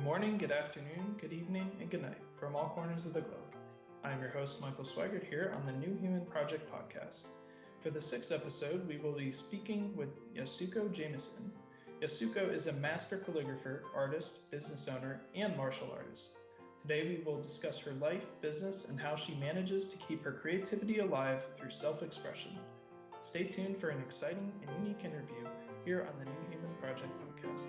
morning, good afternoon, good evening, and good night from all corners of the globe. I'm your host, Michael Swigert, here on the New Human Project podcast. For the sixth episode, we will be speaking with Yasuko Jameson. Yasuko is a master calligrapher, artist, business owner, and martial artist. Today, we will discuss her life, business, and how she manages to keep her creativity alive through self-expression. Stay tuned for an exciting and unique interview here on the New Human Project podcast.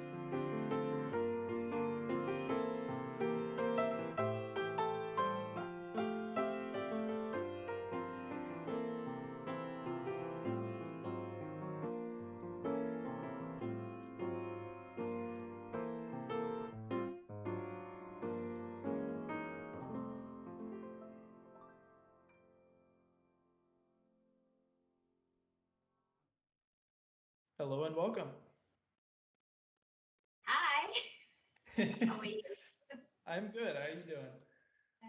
Hello and welcome. Hi. How are you? I'm good. How are you doing?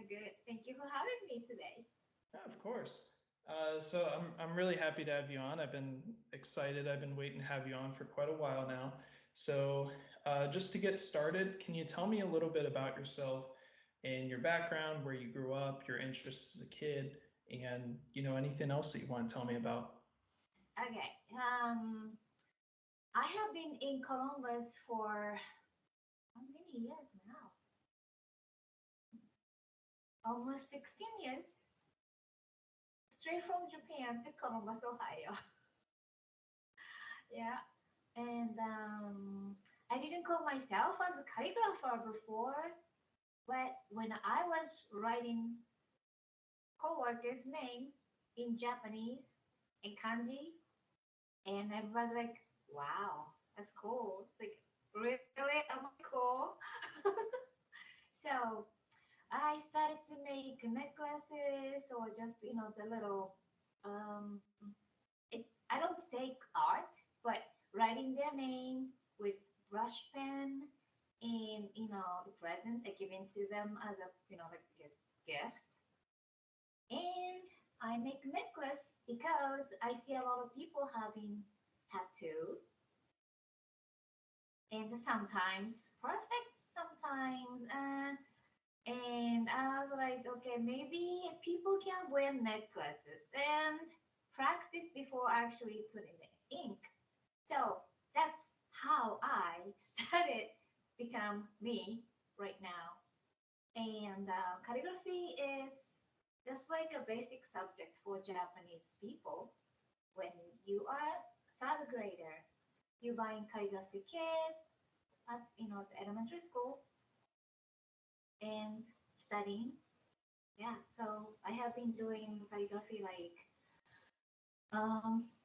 Good. Thank you for having me today. Yeah, of course. So I'm really happy to have you on. I've been excited. I've been waiting to have you on for quite a while now. So just to get started, can you tell me a little bit about yourself and your background, where you grew up, your interests as a kid, and anything else that you want to tell me about? Okay. I have been in Columbus for how many years now? Almost 16 years. Straight from Japan to Columbus, Ohio. Yeah. And I didn't call myself as a calligrapher before, but when I was writing coworkers' name in Japanese in kanji, and I was like, wow, that's cool. It's like, really? Am I cool? So I started to make necklaces or just, the little, I don't say art, but writing their name with brush pen and, the present I given to them as a, like a gift. And I make necklace because I see a lot of people having tattoo, and sometimes perfect, sometimes and I was like, okay, maybe people can wear necklaces and practice before actually putting the ink. So that's how I started become me right now. And calligraphy is just like a basic subject for Japanese people. When you are third grader, you buying calligraphy kit at the elementary school and studying. Yeah, so I have been doing calligraphy like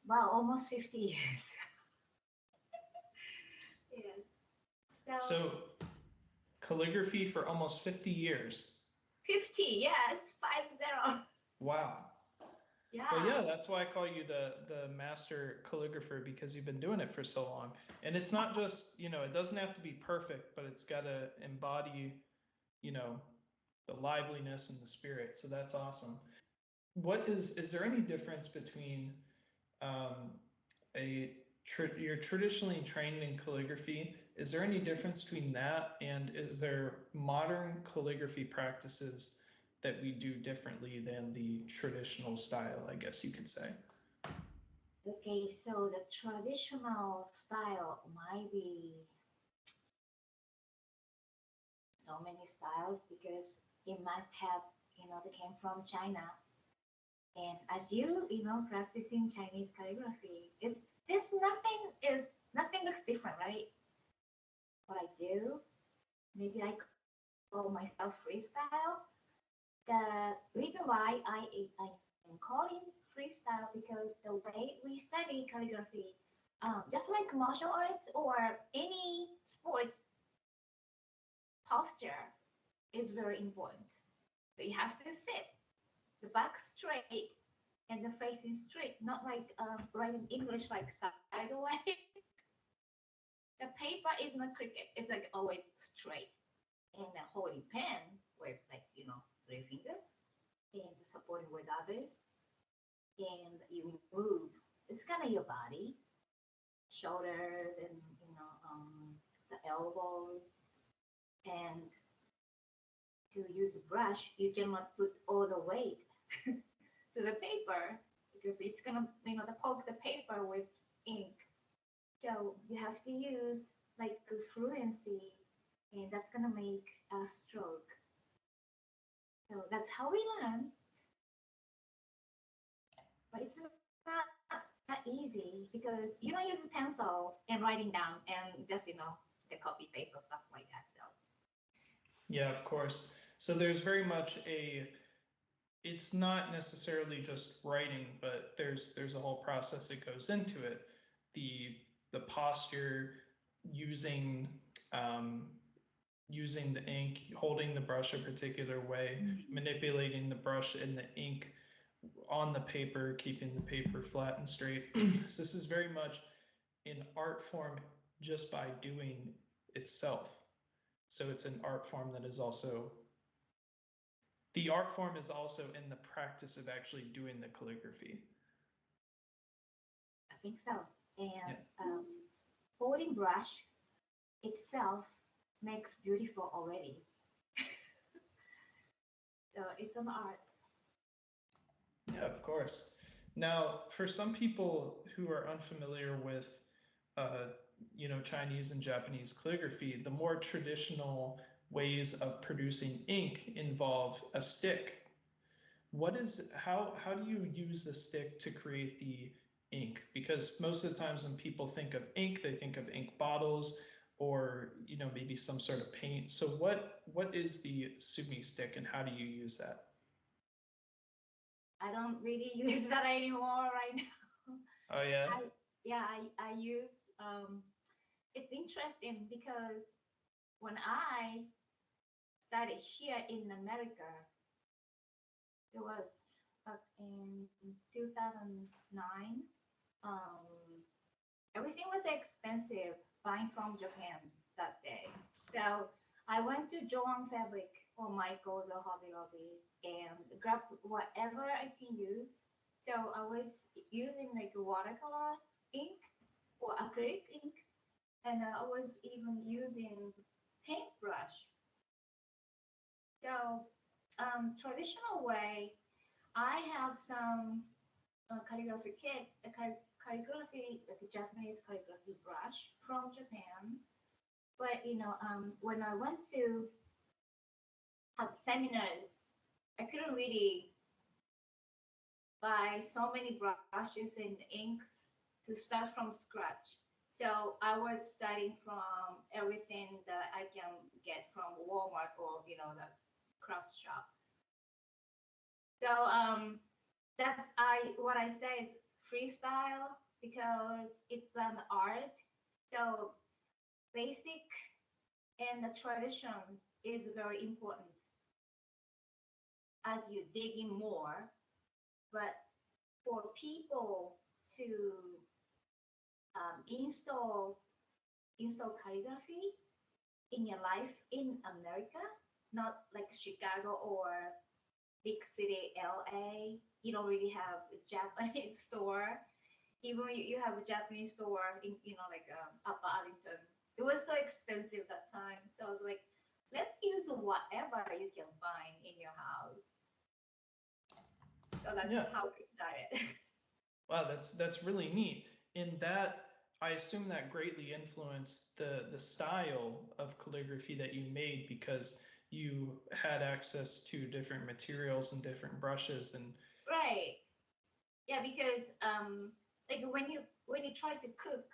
wow, almost 50 years. Yes. So calligraphy for almost 50 years. 50, yes, 50. Wow. Yeah. Well, yeah, that's why I call you the master calligrapher, because you've been doing it for so long. And it's not just, it doesn't have to be perfect, but it's got to embody, the liveliness and the spirit. So that's awesome. Is there any difference between um, you're traditionally trained in calligraphy? Is there any difference between that, and is there modern calligraphy practices that we do differently than the traditional style, I guess you could say? Okay, so the traditional style might be so many styles because it must have, they came from China. And as practicing Chinese calligraphy, nothing looks different, right? What I do, maybe I call myself freestyle. The reason why I am calling freestyle because the way we study calligraphy, just like martial arts or any sports, posture is very important. So you have to sit, the back straight, and the face is straight, not like writing English like sideways. The paper is not cricket, it's like always straight. And holding pen with like, three fingers and supporting with others. And you move, it's kind of your body, shoulders and, the elbows And to use a brush, you cannot put all the weight to the paper because it's gonna, poke the paper with ink. So you have to use like good fluency, and that's gonna make a stroke. So that's how we learn. But it's not that easy because you don't use a pencil and writing down and just the copy paste or stuff like that. So Yeah, of course. So there's very much it's not necessarily just writing, but there's a whole process that goes into it. The posture, using using the ink, holding the brush a particular way, manipulating the brush and the ink on the paper, keeping the paper flat and straight. So this is very much an art form just by doing itself. So it's an art form that is also, the art form is also in the practice of actually doing the calligraphy. I think so. And holding brush itself makes beautiful already. So it's an art. Yeah, of course. Now, for some people who are unfamiliar with, Chinese and Japanese calligraphy, the more traditional ways of producing ink involve a stick. How do you use the stick to create the ink? Because most of the times when people think of ink, they think of ink bottles or maybe some sort of paint. So what is the sumi stick and how do you use that? I don't really use that anymore right now. Oh yeah. I use. It's interesting because when I started here in America, it was back in 2009. Everything was expensive buying from Japan that day. So I went to Joan Fabric or Michael's or Hobby Lobby and grabbed whatever I can use. So I was using like watercolor ink or acrylic ink, and I was even using paintbrush. So traditional way, I have some calligraphy kit, calligraphy, like a Japanese calligraphy brush from Japan. But when I went to have seminars, I couldn't really buy so many brushes and inks to start from scratch. So I was starting from everything that I can get from Walmart or the craft shop. So that's what I say is freestyle because it's an art. So basic and the tradition is very important as you dig in more. But for people to install calligraphy in your life in America, not like Chicago or big city LA, you don't really have a Japanese store. Even you have a Japanese store in like Upper Arlington. It was so expensive that time, so I was like, let's use whatever you can find in your house. So that's how we started. Wow, that's really neat. In that, I assume that greatly influenced the style of calligraphy that you made because you had access to different materials and different brushes and Right. Yeah, because like when you try to cook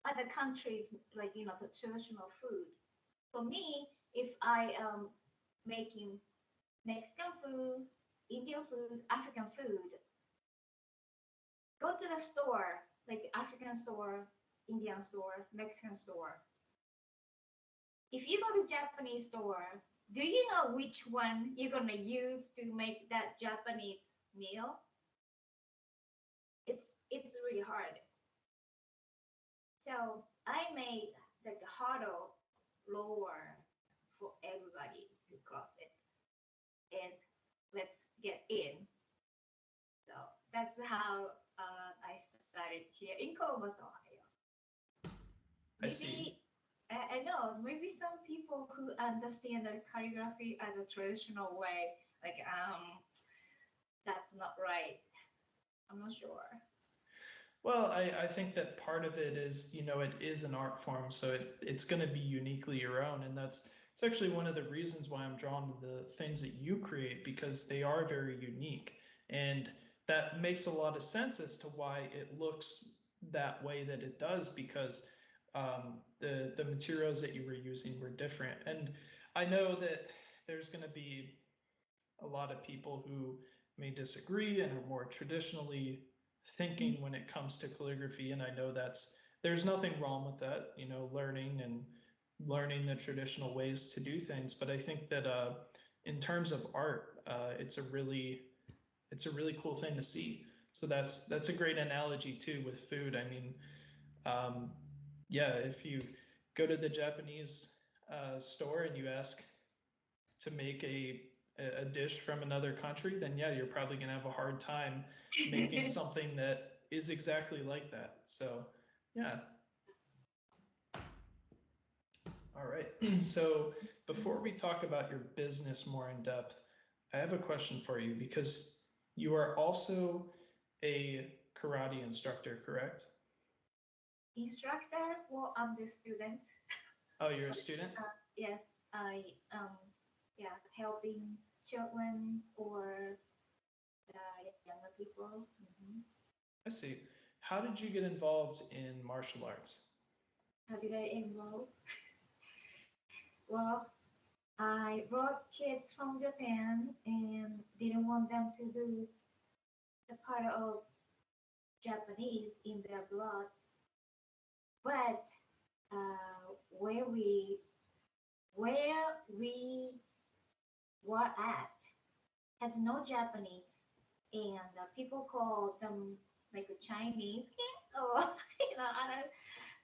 other countries, like the traditional food. For me, if I am making Mexican food, Indian food, African food, go to the store, like African store, Indian store, Mexican store. If you go to Japanese store, do you know which one you're gonna use to make that Japanese meal? It's really hard. So I made like a harder lower for everybody to cross it. And let's get in. So that's how I started here in Columbus, Ohio. I see. I know maybe some people who understand the calligraphy as a traditional way, like that's not right. I'm not sure. Well, I think that part of it is, it is an art form, so it's going to be uniquely your own. And it's actually one of the reasons why I'm drawn to the things that you create, because they are very unique. And that makes a lot of sense as to why it looks that way that it does, because the materials that you were using were different. And I know that there's going to be a lot of people who may disagree and are more traditionally thinking when it comes to calligraphy, and I know there's nothing wrong with that, learning the traditional ways to do things. But I think that in terms of art, it's a really cool thing to see. So that's a great analogy too with food. I mean, yeah, if you go to the Japanese store and you ask to make a dish from another country, then yeah, you're probably going to have a hard time making something that is exactly like that. So yeah. All right. So before we talk about your business more in depth, I have a question for you, because you are also a karate instructor, correct? Instructor? Well, I'm the student. Oh, you're a student? Yes, I yeah, helping children or younger people. I see. How did you get involved in martial arts? How did I enroll? Well, I brought kids from Japan and didn't want them to lose the part of Japanese in their blood. But where we were at has no Japanese, and people call them like a Chinese kid, or I don't.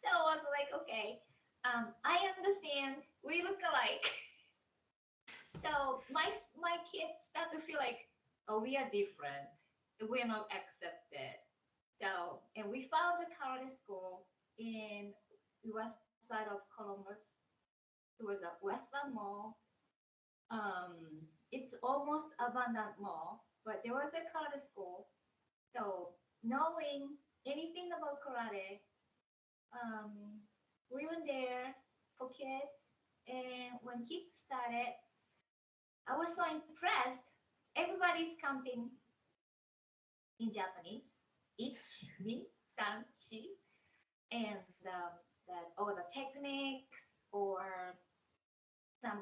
So I was like, okay, I understand. We look alike. So my kids start to feel like, oh, we are different. We're not accepted. So, and we found a karate school in the west side of Columbus. It was a Westland Mall. It's almost abandoned mall, but there was a karate school. So, knowing anything about karate, um, we went there for kids. And when kids started, I was so impressed. Everybody's counting in Japanese. Ich, mi, san, shi. And that all the techniques or some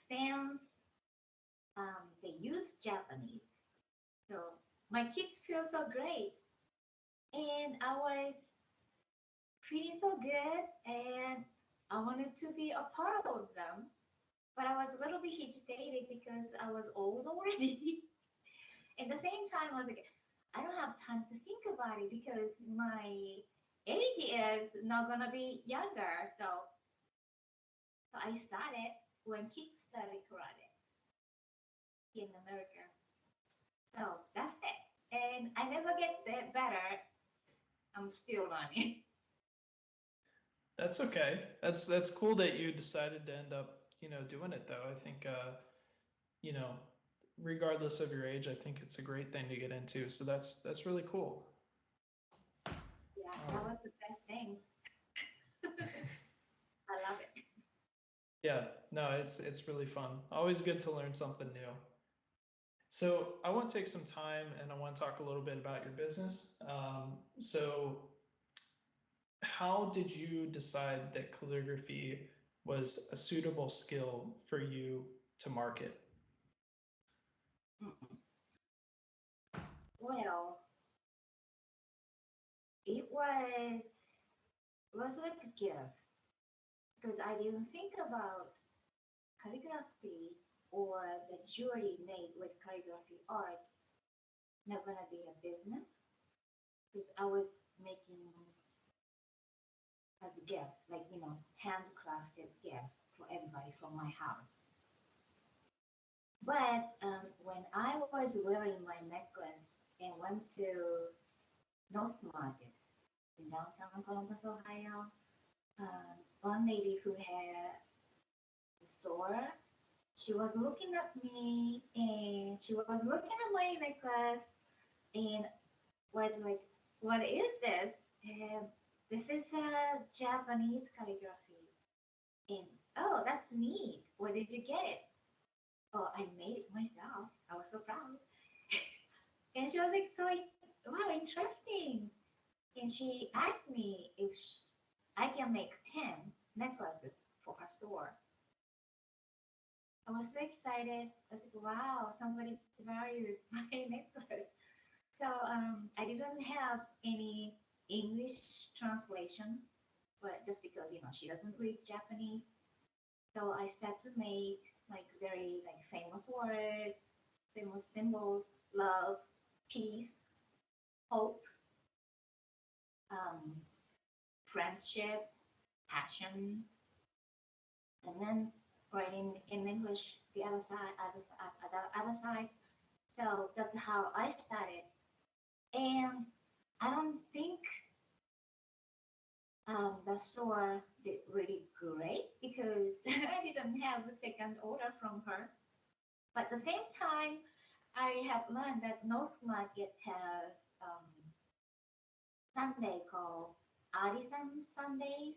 stands, they use Japanese. So my kids feel so great. And I was feeling so good, and I wanted to be a part of them. But I was a little bit hesitated because I was old already. At the same time, I was like, I don't have time to think about it because my age is not gonna be younger. So I started when kids started karate in America. So that's it. And I never get that better. I'm still learning. That's okay. That's cool that you decided to end up, doing it though. I think you know, regardless of your age, I think it's a great thing to get into. So that's really cool. Yeah, that was the best thing. I love it. Yeah, no, it's really fun. Always good to learn something new. So I want to take some time and I want to talk a little bit about your business. So how did you decide that calligraphy was a suitable skill for you to market? Well, it was like a gift because I didn't think about calligraphy or the jewelry made with calligraphy art not gonna be a business because I was making as a gift, like handcrafted gift for everybody from my house. But when I was wearing my necklace and went to North Market in downtown Columbus, Ohio, one lady who had a store. She was looking at me and she was looking at my necklace and was like, "What is this?" And this is a Japanese calligraphy. And oh, that's neat. Where did you get it? Oh, I made it myself. I was so proud. And she was like, so wow, interesting. And she asked me if I can make 10 necklaces for her store. I was so excited. I was like, wow, somebody values my necklace. So I didn't have any English translation, but just because she doesn't read Japanese, so I started to make like very like famous words, famous symbols, love, peace, hope, um, friendship, passion, and then writing in English the other side, other side. So that's how I started, and I don't think the store did really great because I didn't have a second order from her. But at the same time, I have learned that North Market has Sunday called Artisan Sundays.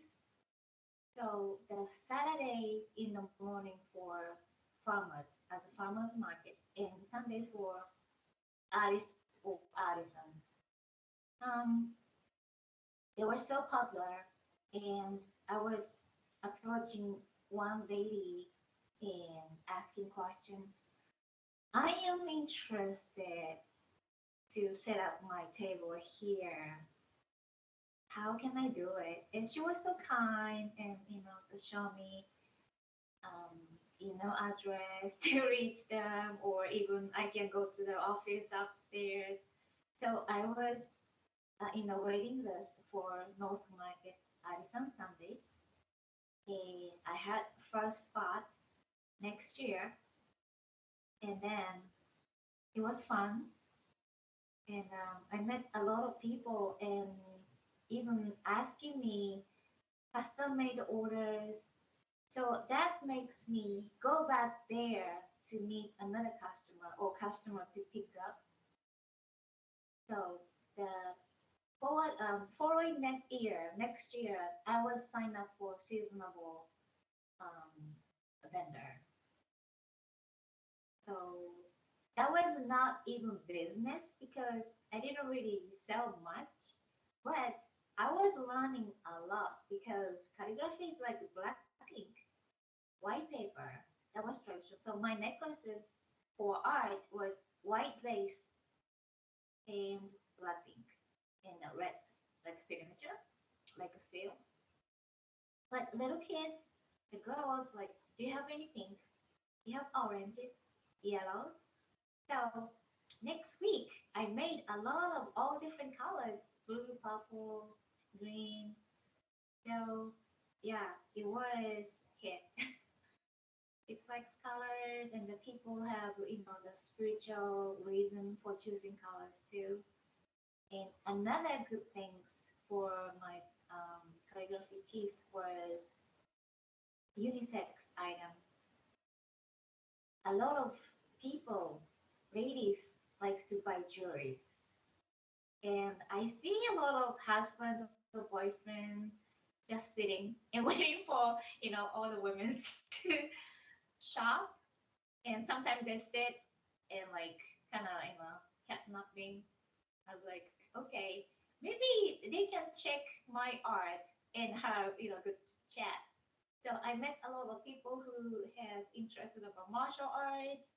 So the Saturday in the morning for farmers as a farmers market and Sunday for artists or artisan. Um, they were so popular, and I was approaching one lady and asking questions. I am interested to set up my table here. How can I do it? And she was so kind and to show me address to reach them, or even I can go to the office upstairs. So I was in a waiting list for North Market Artisan Sundays, and I had first spot next year, and then it was fun, and I met a lot of people, and even asking me custom made orders. So that makes me go back there to meet another customer or customer to pick up. So the following next year, I will sign up for seasonable um, vendor. So that was not even business because I didn't really sell much, but I was learning a lot because calligraphy is like black ink, white paper. That was traditional. So my necklaces for art was white lace and black ink and red, like signature, like a seal. But little kids, the girls, like, do you have any pink? Do you have oranges, yellows? So next week, I made a lot of all different colors, blue, purple, green. So yeah, it was hit. It's like colors, and the people have the spiritual reason for choosing colors too. And another good things for my calligraphy piece was unisex item. A lot of people, ladies, like to buy jewelry, and I see a lot of husbands or boyfriends just sitting and waiting for all the women to shop, and sometimes they sit and like kind of catnapping. I was like, okay, maybe they can check my art and have good chat. So I met a lot of people who has interested about martial arts,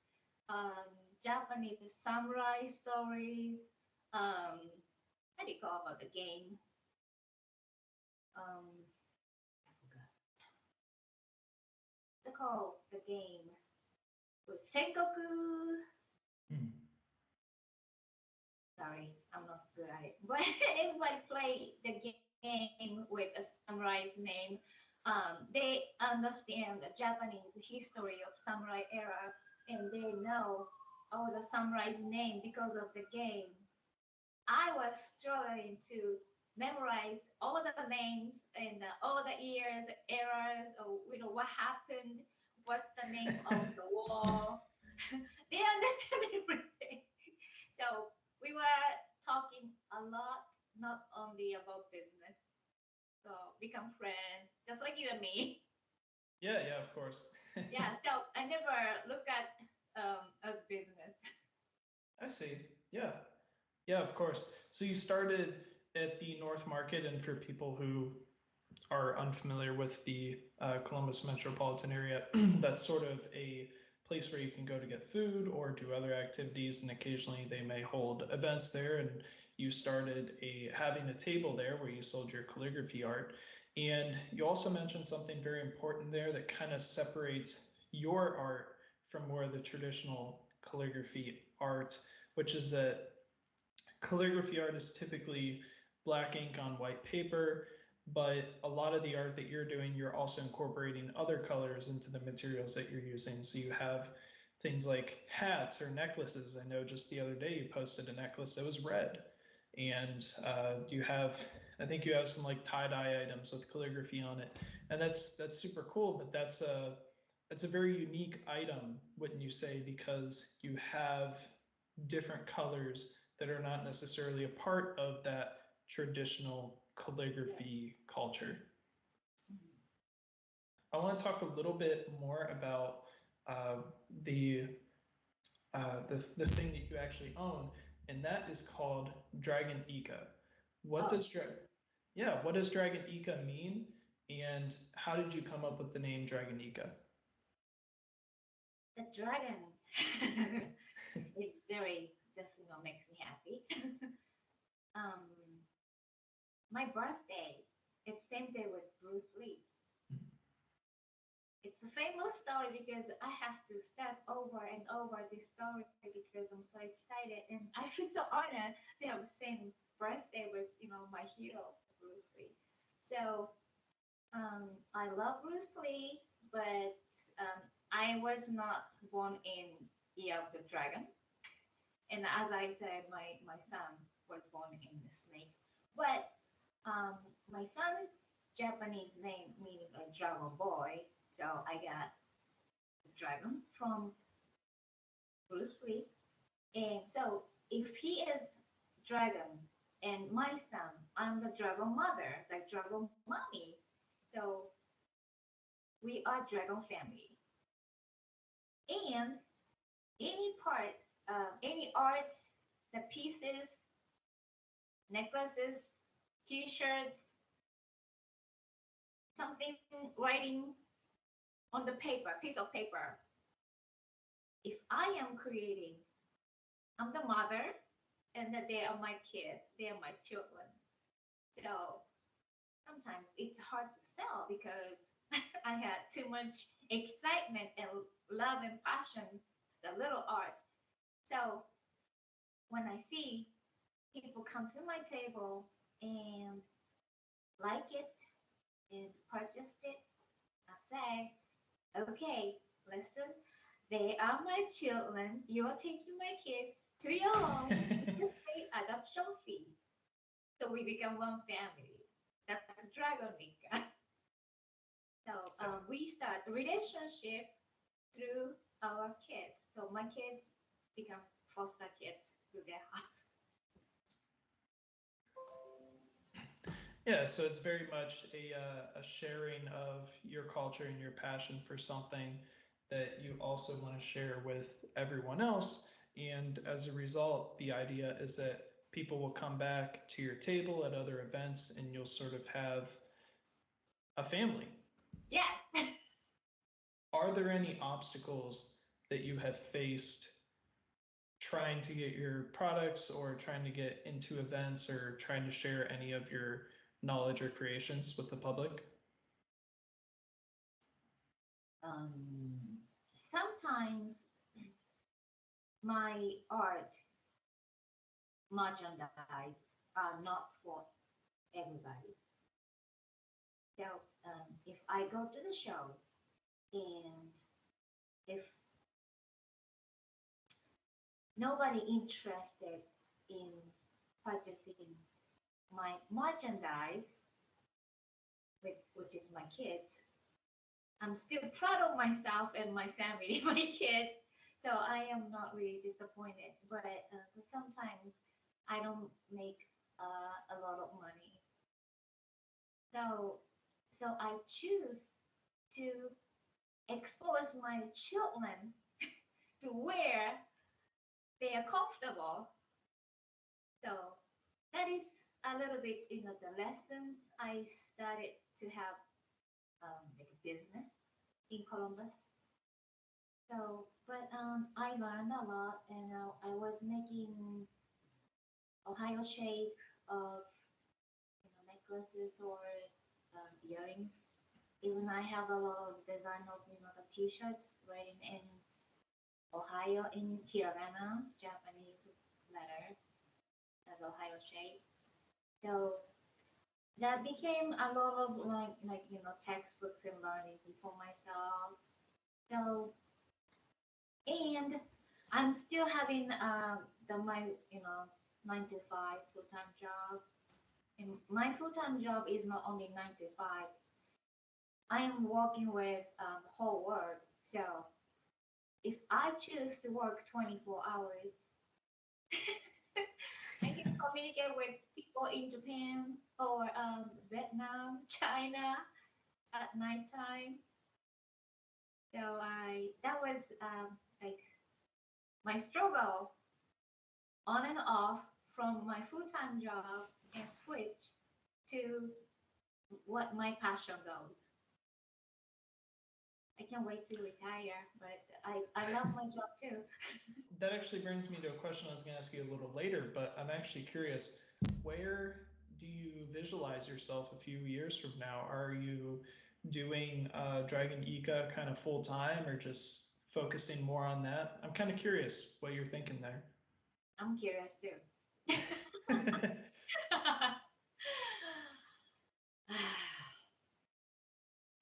um, Japanese samurai stories. How do you call about the game? I forgot. They call the game with Sengoku. Hmm. Sorry, I'm not good at it. But everybody play the game with a samurai's name. They understand the Japanese history of samurai era, and they know all the samurai's name because of the game. I was struggling to memorize all the names and all the years, eras, or what happened, what's the name of the wall. They understand everything. So we were talking a lot, not only about business. So become friends, just like you and me. Yeah, yeah, of course. Yeah. So I never look at as business. I see. Yeah. Yeah, of course. So you started at the North Market, and for people who are unfamiliar with the Columbus metropolitan area, that's sort of a place where you can go to get food or do other activities, and occasionally they may hold events there. And you started having a table there where you sold your calligraphy art. And you also mentioned something very important there that kind of separates your art from more of the traditional calligraphy art, which is that calligraphy art is typically black ink on white paper, but a lot of the art that you're doing, you're also incorporating other colors into the materials that you're using. So you have things like hats or necklaces. I know just the other day you posted a necklace that was red, and I think you have some like tie-dye items with calligraphy on it, and that's super cool. But that's a very unique item, wouldn't you say? Because you have different colors that are not necessarily a part of that traditional calligraphy culture. I want to talk a little bit more about uh, the, the thing that you actually own, and that is called Dragon Ika. What Oh, does what does Dragon Ika mean, and how did you come up with the name Dragon Ika? the dragon is very just makes me happy. um, my birthday, it's same day with Bruce Lee. It's a famous story because I have to start over and over this story because I'm so excited and I feel so honored to have the same birthday with my hero Bruce Lee. So I love Bruce Lee, but I was not born in Year of the Dragon, and as I said, my son was born in the snake. But my son Japanese name meaning a dragon boy, so I got dragon from Bruce Lee. And so if he is dragon and my son, I'm the dragon mother, like dragon mommy. So we are dragon family. And any part, any arts, the pieces, necklaces, t-shirts, something writing on the paper, piece of paper. If I am creating, I'm the mother, and that they are my kids, they are my children. So sometimes it's hard to sell because I had too much excitement and love and passion to the little art. So when I see people come to my table and like it and purchased it, I say, okay, listen, they are my children. You're taking my kids to your home. Just pay adoption fee. So we become one family. That's Dragon Nika. So we start a relationship through our kids. So my kids become foster kids to their house. Yeah, so it's very much a sharing of your culture and your passion for something that you also want to share with everyone else. And as a result, the idea is that people will come back to your table at other events and you'll sort of have a family. Yes. Are there any obstacles that you have faced trying to get your products or trying to get into events or trying to share any of your knowledge or creations with the public? Sometimes my art merchandise are not for everybody. So if I go to the shows and if nobody interested in purchasing my merchandise, which is my kids, I'm still proud of myself and my family, my kids. So I am not really disappointed. But sometimes I don't make a lot of money. So I choose to expose my children to where they are comfortable. So that is a little bit, the lessons I started to have like a business in Columbus. So, but I learned a lot, and I was making Ohio shape of necklaces or earrings. Even I have a lot of design of the T-shirts written in Ohio in hiragana, Japanese letter as Ohio shape. So that became a lot of textbooks and learning for myself. So and I'm still having my 9 to 5 full-time job. And my full-time job is not only 9 to 5. I am working with the whole world. So if I choose to work 24 hours, I can communicate with people in Japan or Vietnam, China at nighttime. So that was like my struggle on and off from my full-time job and switch to what my passion goes. I can't wait to retire, but I love my job too. That actually brings me to a question I was going to ask you a little later, but I'm actually curious. Where do you visualize yourself a few years from now? Are you doing Dragon Ika kind of full time or just focusing more on that? I'm kind of curious what you're thinking there. I'm curious too.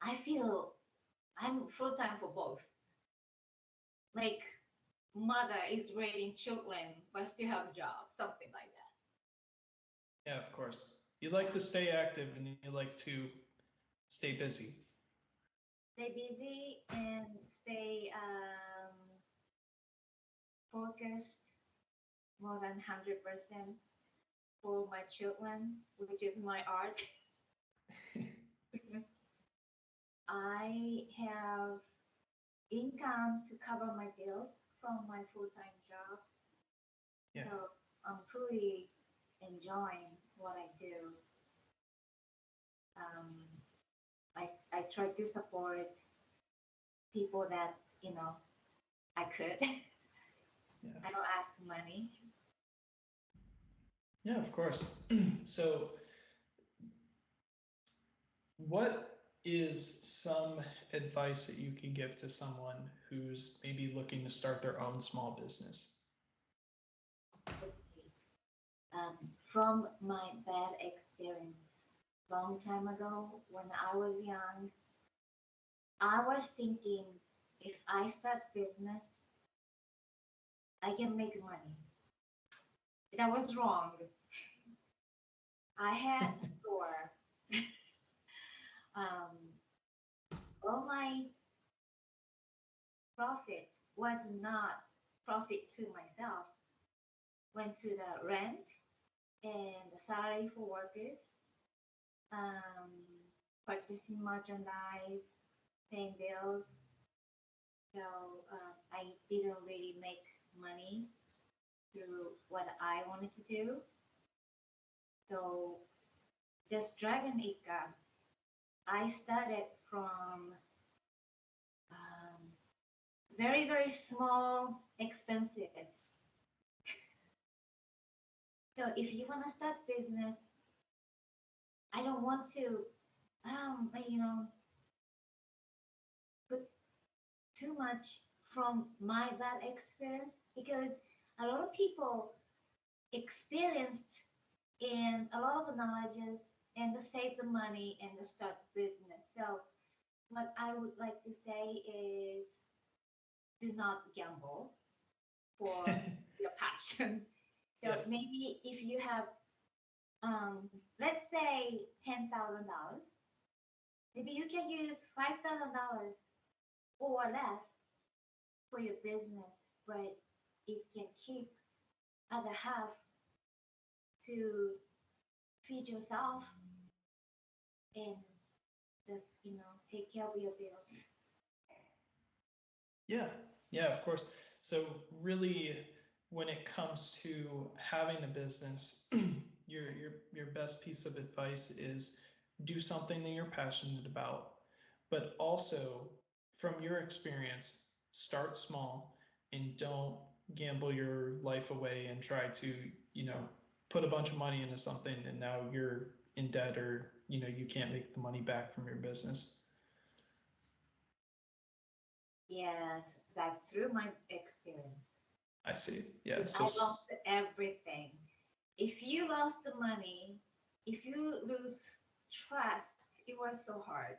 I feel I'm full time for both. Like mother is raising children but still have a job, something like that. Yeah, of course. You like to stay active and you like to stay busy. Stay busy and stay focused more than 100% for my children, which is my art. I have income to cover my bills from my full-time job. Yeah. So I'm truly enjoying what I do. Um, I try to support people that, I could. Yeah. I don't ask money. Yeah, of course. So, what is some advice that you can give to someone who's maybe looking to start their own small business? From my bad experience long time ago when I was young, I was thinking if I start business, I can make money. That was wrong. I had store. um, all my profit was not profit to myself. Went to the rent and the salary for workers, um, purchasing merchandise, paying bills. So I didn't really make money through what I wanted to do. So this Dragon Ika, I started from very, very small expenses. So if you want to start business, I don't want to, put too much from my bad experience because a lot of people experienced in a lot of knowledges and to save the money and to start business. So what I would like to say is do not gamble for your passion. So Yeah. maybe if you have let's say $10,000. Maybe you can use $5,000 or less for your business, but it can keep other half to feed yourself and just take care of your bills. Yeah, of course. So really, when it comes to having a business, your best piece of advice is do something that you're passionate about, but also from your experience, start small and don't gamble your life away and try to, put a bunch of money into something and now you're in debt or, you can't make the money back from your business. Yes, that's through my experience. I see. Yeah. I lost everything. If you lost the money, if you lose trust, it was so hard.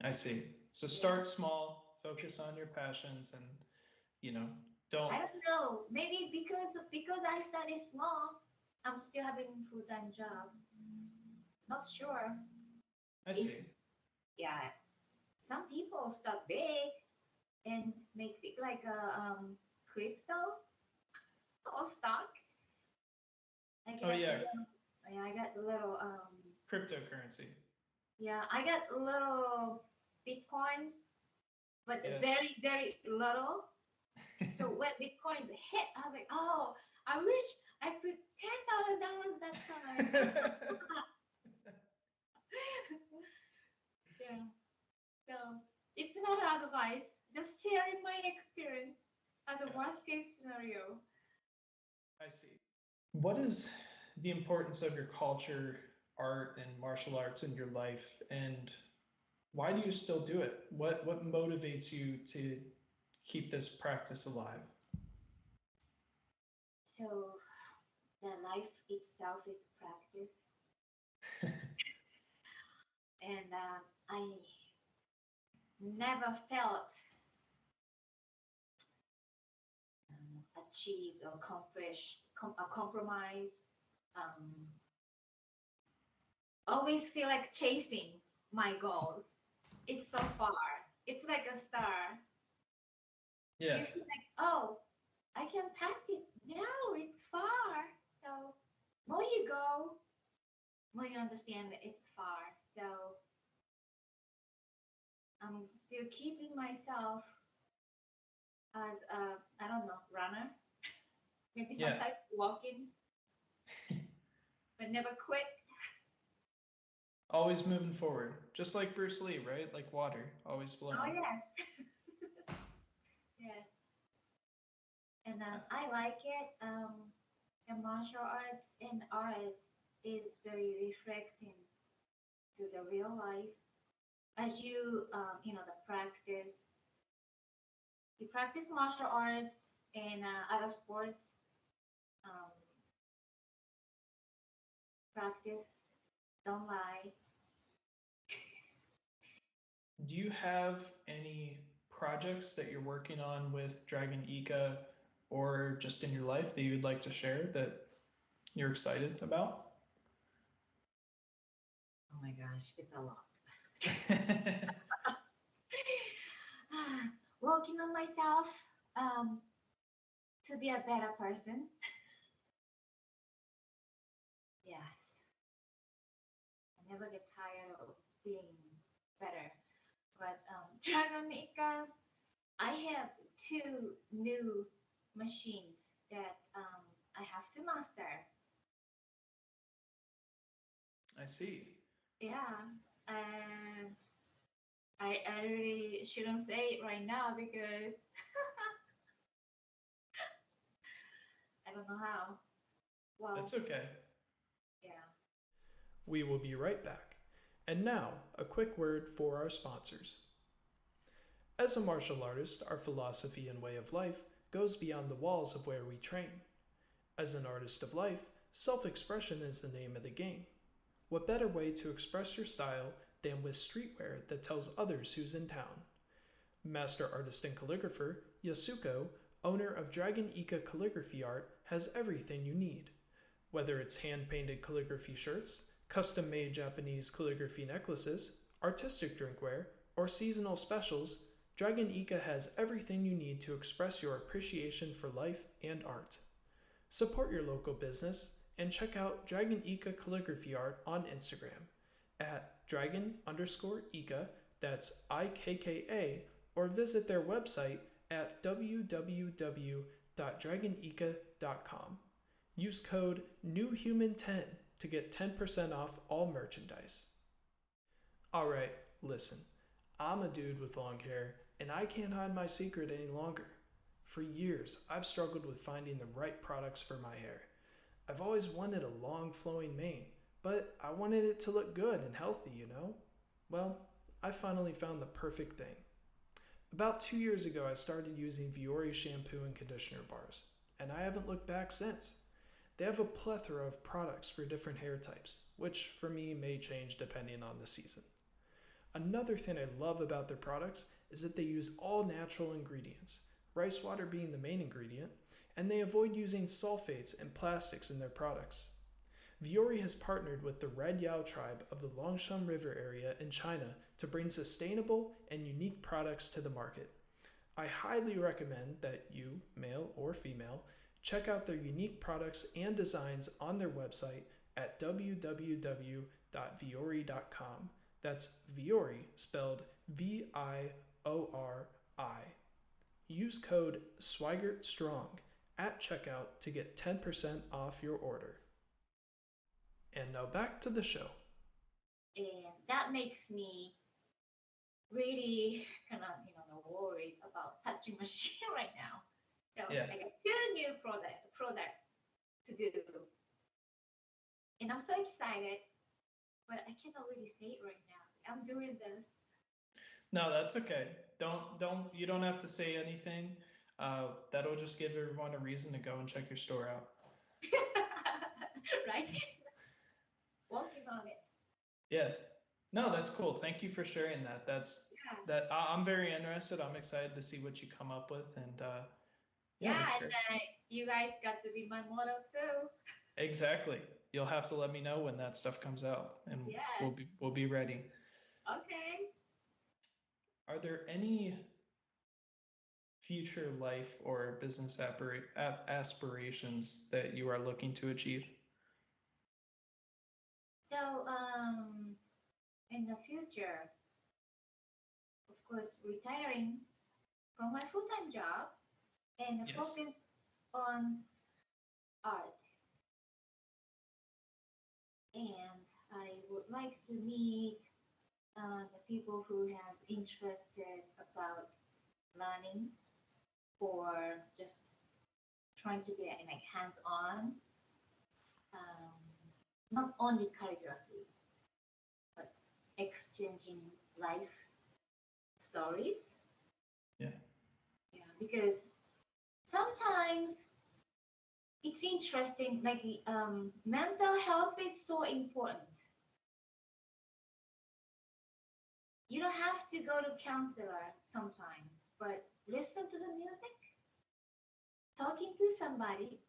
I see. So start small, focus on your passions, and don't. I don't know. Maybe because I started small, I'm still having a full-time job. Not sure. I see. Yeah, some people start big and make it like a crypto or stock. Oh yeah. Yeah, I got a little Cryptocurrency. Yeah, I got a little Bitcoins, but very, very little. So when Bitcoins hit, I was like, oh, I wish I put $10,000 that time. Yeah. So it's not advice, just sharing my experience as a worst case scenario. I see. What is the importance of your culture, art, and martial arts in your life, and why do you still do it? What motivates you to keep this practice alive? So the life itself is practice, and I never felt achieved or accomplished, a compromise. Um, always feel like chasing my goals. It's so far. It's like a star. Yeah. You feel like, oh, I can touch it. No, it's far. So more you go, more you understand that it's far. So I'm still keeping myself as a, I don't know, runner. Maybe sometimes walking, but never quit. Always moving forward, just like Bruce Lee, right? Like water, always flowing. Oh yes. Yes. And I like it. The martial arts and art is very reflecting to the real life. As the practice, you practice martial arts and other sports. Um, practice, don't lie. Do you have any projects that you're working on with Dragon Ika or just in your life that you'd like to share that you're excited about? Oh my gosh, it's a lot. Working on myself to be a better person. Yes. I never get tired of being better. But Dragon Ika, I have two new machines that I have to master. I see. Yeah, and I really shouldn't say it right now because I don't know how. Well, that's okay. Yeah. We will be right back. And now, a quick word for our sponsors. As a martial artist, our philosophy and way of life goes beyond the walls of where we train. As an artist of life, self-expression is the name of the game. What better way to express your style than with streetwear that tells others who's in town? Master artist and calligrapher, Yasuko, owner of Dragon Ika Calligraphy Art, has everything you need. Whether it's hand-painted calligraphy shirts, custom-made Japanese calligraphy necklaces, artistic drinkware, or seasonal specials, Dragon Ika has everything you need to express your appreciation for life and art. Support your local business and check out Dragon Ika Calligraphy Art on Instagram at dragon_Ika, that's IKKA, or visit their website at www.dragonika.com. Use code NEWHUMAN10 to get 10% off all merchandise. Alright, listen, I'm a dude with long hair, and I can't hide my secret any longer. For years, I've struggled with finding the right products for my hair. I've always wanted a long flowing mane, but I wanted it to look good and healthy, you know? Well, I finally found the perfect thing. About 2 years ago, I started using Viore shampoo and conditioner bars, and I haven't looked back since. They have a plethora of products for different hair types, which for me may change depending on the season. Another thing I love about their products is that they use all natural ingredients, rice water being the main ingredient, and they avoid using sulfates and plastics in their products. Viore has partnered with the Red Yao tribe of the Longshan River area in China to bring sustainable and unique products to the market. I highly recommend that you, male or female, check out their unique products and designs on their website at www.viore.com. That's Viore, spelled VIORI. Use code SWIGERTSTRONG at checkout to get 10% off your order. And now back to the show. And that makes me really kind of, worried about touching machine right now. So Yeah. I got 2 new products to do. And I'm so excited, but I cannot really say it right now. I'm doing this. No, that's okay. You don't have to say anything. That'll just give everyone a reason to go and check your store out. Right? Working on it. Yeah. No, that's cool. Thank you for sharing that. I'm very interested. I'm excited to see what you come up with, and yeah, and you guys got to be my model too. Exactly. You'll have to let me know when that stuff comes out, and yes. we'll be ready. Okay. Are there any future life or business aspirations that you are looking to achieve? So, in the future, of course, retiring from my full-time job and focus on art. And I would like to meet the people who have interested about learning or just trying to get like hands-on, not only calligraphy, but exchanging life stories. Yeah. Yeah, because sometimes it's interesting, like mental health is so important. You don't have to go to counselor sometimes, but listen to the music, talking to somebody,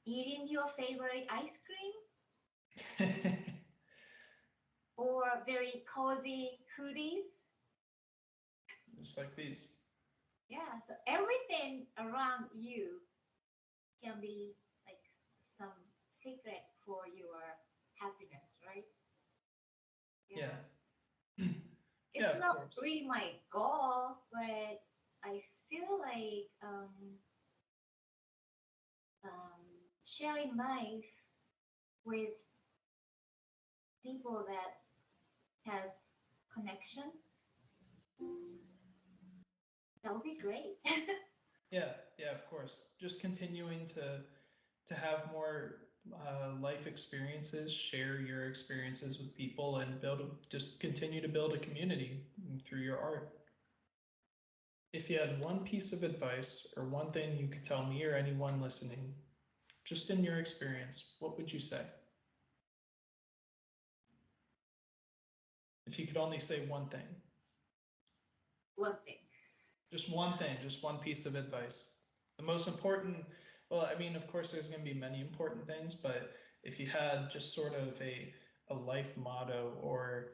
eating your favorite ice cream, or very cozy hoodies. Just like these. Yeah, so everything around you can be like some secret for your happiness, right? Yeah. It's not really my goal, but I feel like sharing life with people that has connection, that would be great. Yeah, of course. Just continuing to have more life experiences, share your experiences with people, and just continue to build a community through your art. If you had one piece of advice or one thing you could tell me or anyone listening, just in your experience, what would you say? If you could only say one thing. One thing. Just one thing, just one piece of advice. The most important Well, I mean, of course, there's going to be many important things, but if you had just sort of a life motto or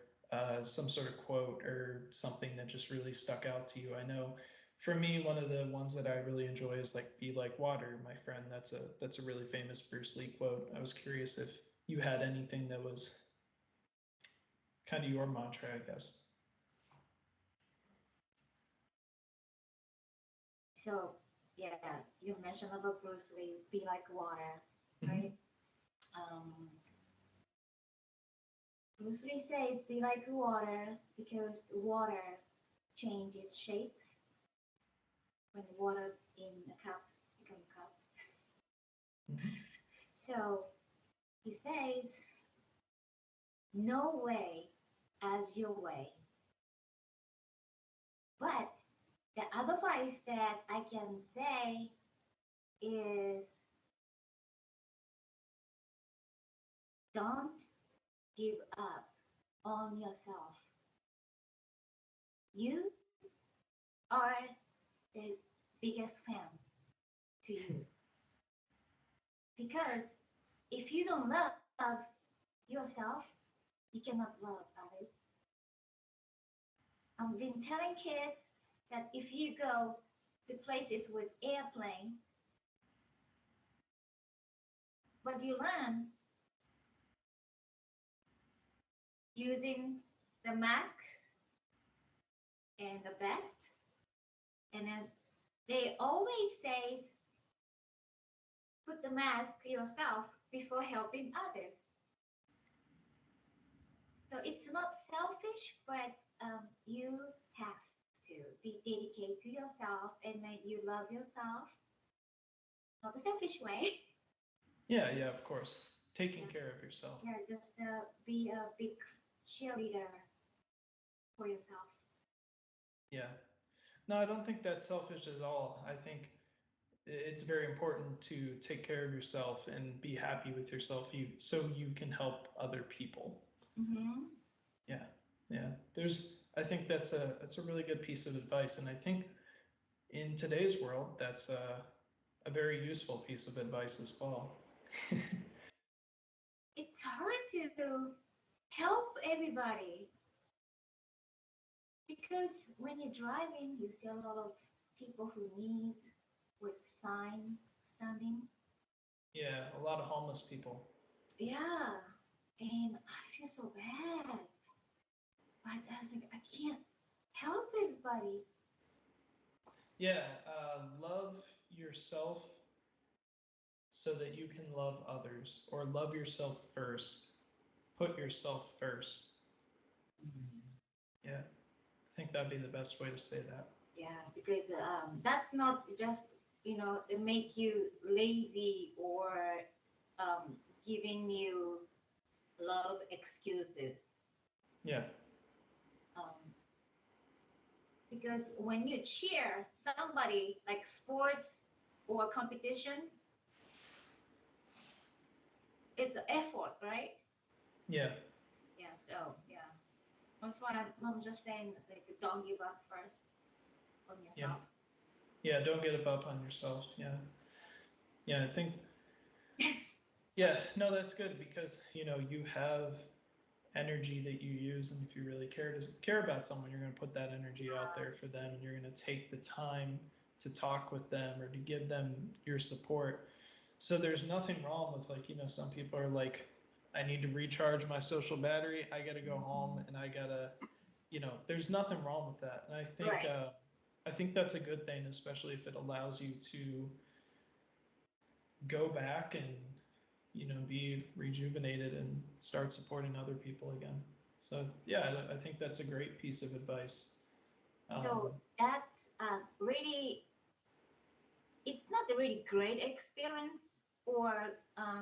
some sort of quote or something that just really stuck out to you, I know for me, one of the ones that I really enjoy is like "Be like water, my friend." That's a really famous Bruce Lee quote. I was curious if you had anything that was kind of your mantra, I guess. So yeah, you mentioned about Bruce Lee, be like water, Mm-hmm. right? Um, Bruce Lee says be like water because water changes shapes when water in a cup become cup. Mm-hmm. So he says, no way as your way. But the advice that I can say is don't give up on yourself. You are the biggest fan to you. Because if you don't love yourself, you cannot love others. I've been telling kids that if you go to places with airplane, what you learn using the mask and the vest, and then they always say, put the mask yourself before helping others. So it's not selfish, but you have to be dedicated to yourself and then you love yourself, not a selfish way. Yeah, yeah, of course. Taking Yeah, care of yourself. yeah, just be a big cheerleader for yourself. Yeah. No, I don't think that's selfish at all. I think it's very important to take care of yourself and be happy with yourself so you can help other people. Mm-hmm. Yeah. Yeah. I think that's a really good piece of advice, and I think in today's world that's a very useful piece of advice as well. It's hard to help everybody because when you're driving, you see a lot of people who need with sign standing. Yeah, a lot of homeless people. Yeah, and I feel so bad. But I was like, I can't help everybody. Yeah, love yourself so that you can love others, or love yourself first. Put yourself first. Yeah, I think that'd be the best way to say that. Yeah, because that's not just, to make you lazy or giving you a lot of excuses. Yeah. Um, because when you cheer somebody like sports or competitions, it's effort, right? Yeah. Yeah, so yeah. That's why I'm just saying, like, don't give up first on Yeah. yourself. Yeah, don't give up on yourself. Yeah. Yeah, I think yeah, no, that's good because, you have energy that you use, and if you really care about someone, you're going to put that energy out there for them, and you're going to take the time to talk with them or to give them your support. So there's nothing wrong with, like, some people are like, I need to recharge my social battery, I got to go home and I got to, there's nothing wrong with that. And Right. I think that's a good thing, especially if it allows you to go back and be rejuvenated and start supporting other people again. So yeah, I think that's a great piece of advice. So that's really, it's not a really great experience or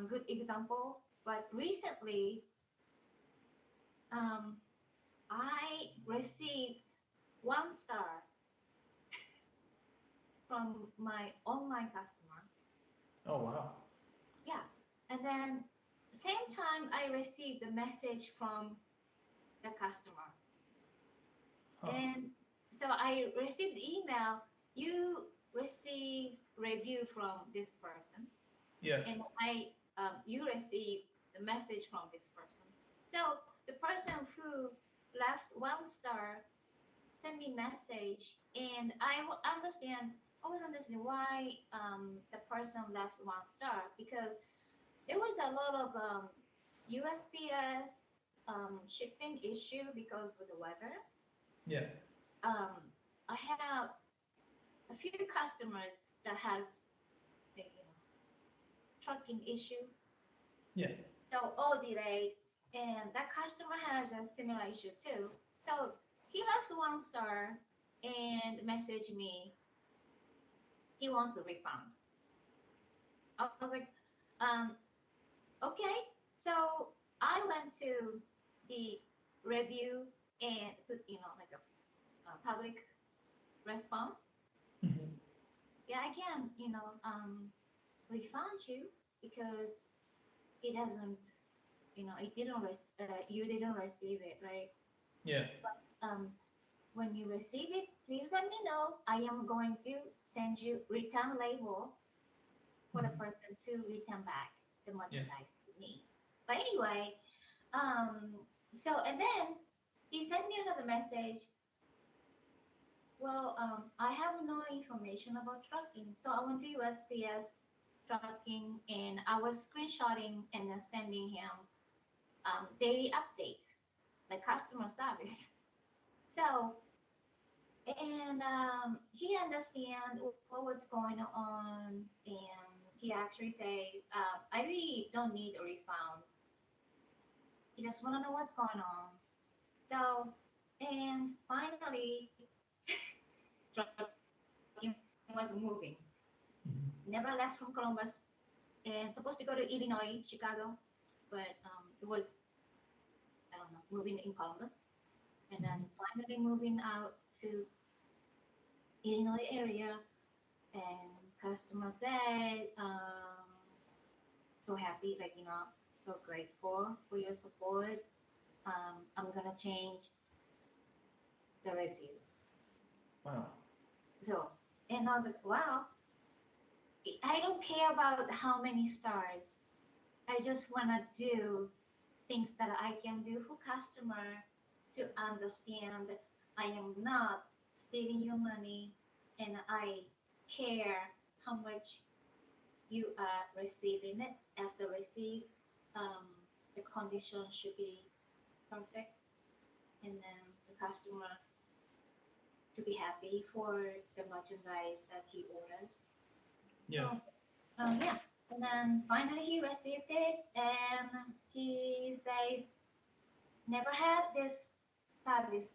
good example, but recently um, I received 1 star from my online customer. Oh wow. Yeah. And then same time I received a message from the customer. Huh. And so I received email, you received review from this person. Yeah. and you receive the message from this person. So the person who left 1 star sent me message, and understand. Always understand why the person left 1 star, because there was a lot of USPS shipping issue because of the weather. Yeah. I have a few customers that has the trucking issue, Yeah. so all delayed, and that customer has a similar issue too. So he left 1 star and messaged me. He wants a refund. I was like, um, okay. So I went to the review and put, like a public response. Hmm. Yeah, I can, refund you because it doesn't, it didn't, you didn't receive it, right? Yeah. Um, when you receive it, please let me know. I am going to send you return label for the Hmm. person to return back the Yeah. merchandise to me. But anyway, um, so and then he sent me another message. Well, I have no information about trucking, so I went to USPS trucking and I was screenshotting and then sending him daily updates, like customer service. So and he understand what was going on, and he actually says, I really don't need a refund. He just want to know what's going on. So, and finally, trucking was moving. Hmm. Never left from Columbus and supposed to go to Illinois, Chicago, but it was, I don't know, moving in Columbus. And then finally moving out to Illinois area, and customer said, so happy, like, so grateful for your support. I'm gonna change the review. Wow. So, and I was like, wow, I don't care about how many stars. I just wanna do things that I can do for customer to understand that I am not stealing your money, and I care how much you are receiving it. After receive, um, the condition should be perfect, and then the customer to be happy for the merchandise that he ordered. Yeah. So, yeah, and then finally he received it, and he says never had this service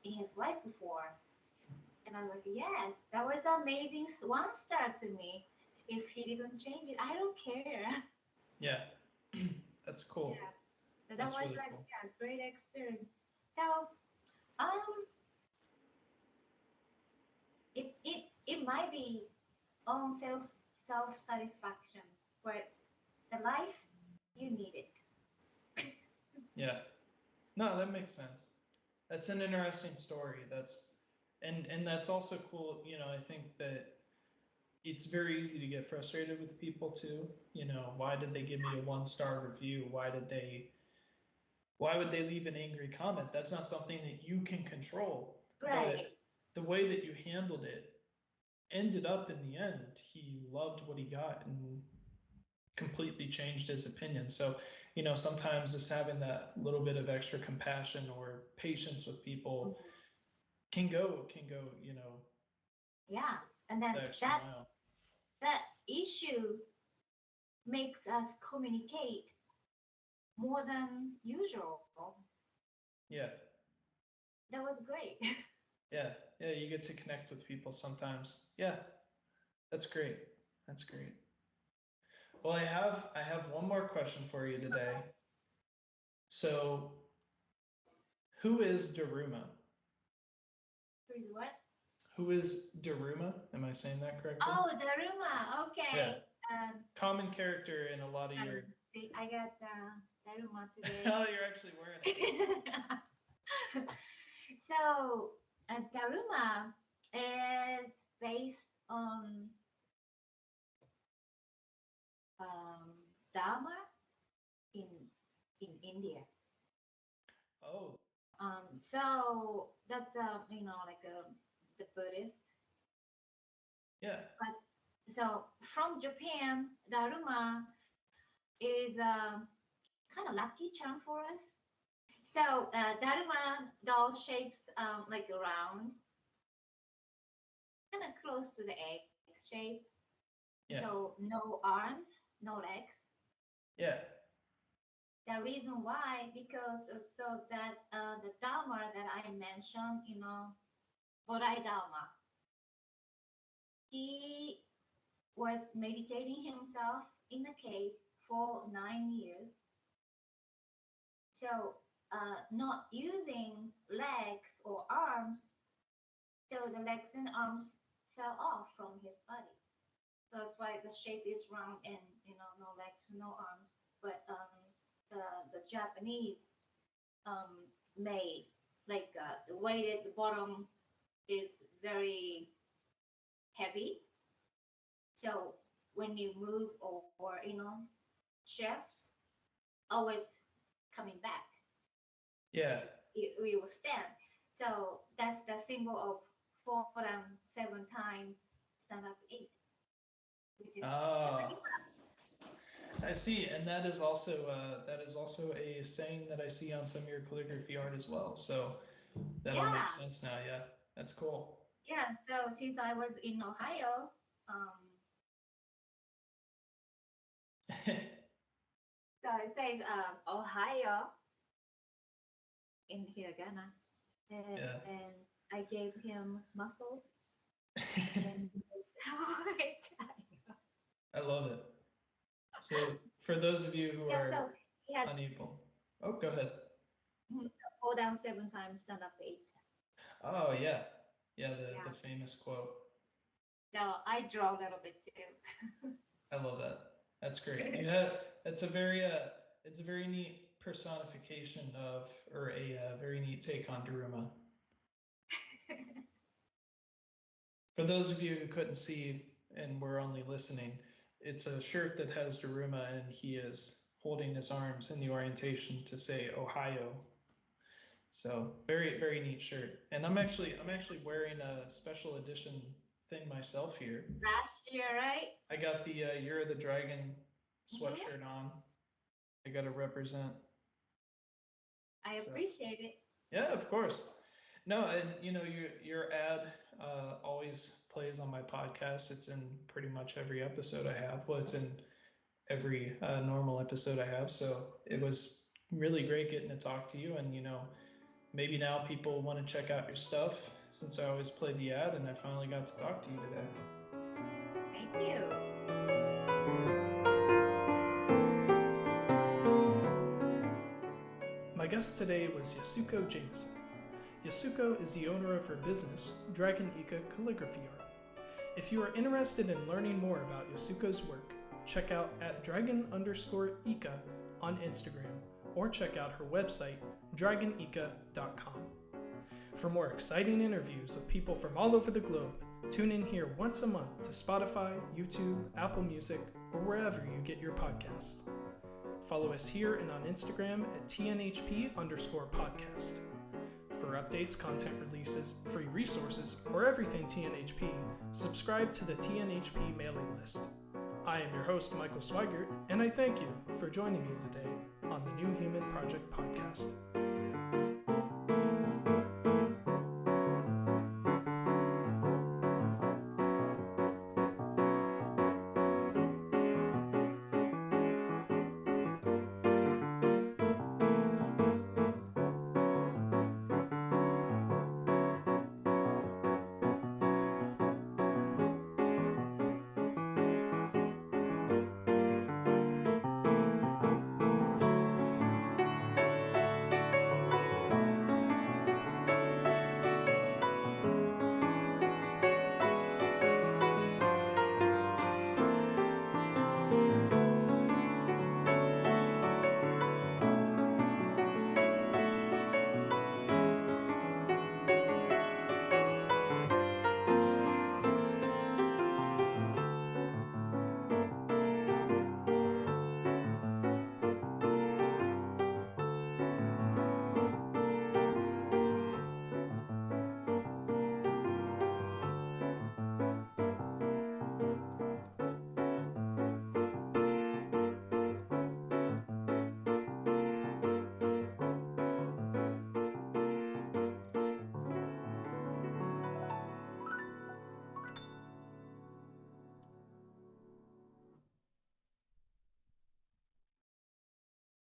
in his life before. And I was like, yes, that was amazing. 1 star to me. If he didn't change it, I don't care. Yeah. That's cool. Yeah. So that That's was really like, cool. yeah, great experience. So um, it might be own self satisfaction, but the life you need it. Yeah. No, that makes sense. That's an interesting story. And that's also cool. I think that it's very easy to get frustrated with people too. Why did they give me a 1 star review? Why would they leave an angry comment? That's not something that you can control. Right. But the way that you handled it ended up in the end, he loved what he got and completely changed his opinion. So, sometimes just having that little bit of extra compassion or patience with people Mhm. can go, Yeah. And then the extra that mile. that issue makes us communicate more than usual. Yeah. That was great. Yeah. Yeah. You get to connect with people sometimes. Yeah. That's great. That's great. Well, I have one more question for you today. So, who is Daruma? Who's what? Who is Daruma? Am I saying that correctly? Oh, Daruma. Yeah. Okay. Um, Common character in a lot of your. see, I got Daruma today. Oh, you're actually wearing it. So, Daruma is based on Dharma in India. Oh. So that's the Buddhist. Yeah. But so from Japan, Dharma is kind of lucky charm for us. So Dharma doll shapes like a round, kind of close to the egg shape. Yeah. So no arms, no legs. Yeah. The reason why, because so that the Dharma that I mentioned, Bodhidharma, he was meditating himself in a cave for 9 years. So not using legs or arms, so the legs and arms fell off from his body. So that's why the shape is round and no legs, no arms. But the Japanese made like the weight at the bottom is very heavy. So when you move or shift, always coming back. Yeah. We will stand. So that's the symbol of 4 down, 7 times, stand up 8. Which is I see, and that is also a saying that I see on some of your calligraphy art as well. So that all makes sense now. Yeah, that's cool. Yeah. So since I was in Ohio, so it says Ohio in hiragana, and I gave him muscles. And I love it. So for those of you who are so he has unable, go ahead. 4 down, 7 times, stand up 8. Oh yeah, the famous quote. So I draw a little bit too. I love that. That's great. It's a very neat personification of, or a very neat take on Daruma. For those of you who couldn't see and were only listening, it's a shirt that has Daruma and he is holding his arms in the orientation to say Ohio. So very, very neat shirt. And I'm actually wearing a special edition thing myself here. Last year, right? I got the Year of the Dragon sweatshirt on. I got to represent. I appreciate it. Yeah, of course. No, and your ad always plays on my podcast. It's in pretty much every episode I have. Well, it's in every normal episode I have. So it was really great getting to talk to you. And maybe now people want to check out your stuff since I always play the ad, and I finally got to talk to you today. Thank you. My guest today was Yasuko Jameson. Yasuko is the owner of her business, Dragon Ika Calligraphy Art. If you are interested in learning more about Yasuko's work, check out @dragon_ika on Instagram, or check out her website, dragonika.com. For more exciting interviews with people from all over the globe, tune in here once a month to Spotify, YouTube, Apple Music, or wherever you get your podcasts. Follow us here and on Instagram @TNHP_podcast. For updates, content releases, free resources, or everything TNHP, subscribe to the TNHP mailing list. I am your host, Michael Swigert, and I thank you for joining me today on the New Human Project podcast.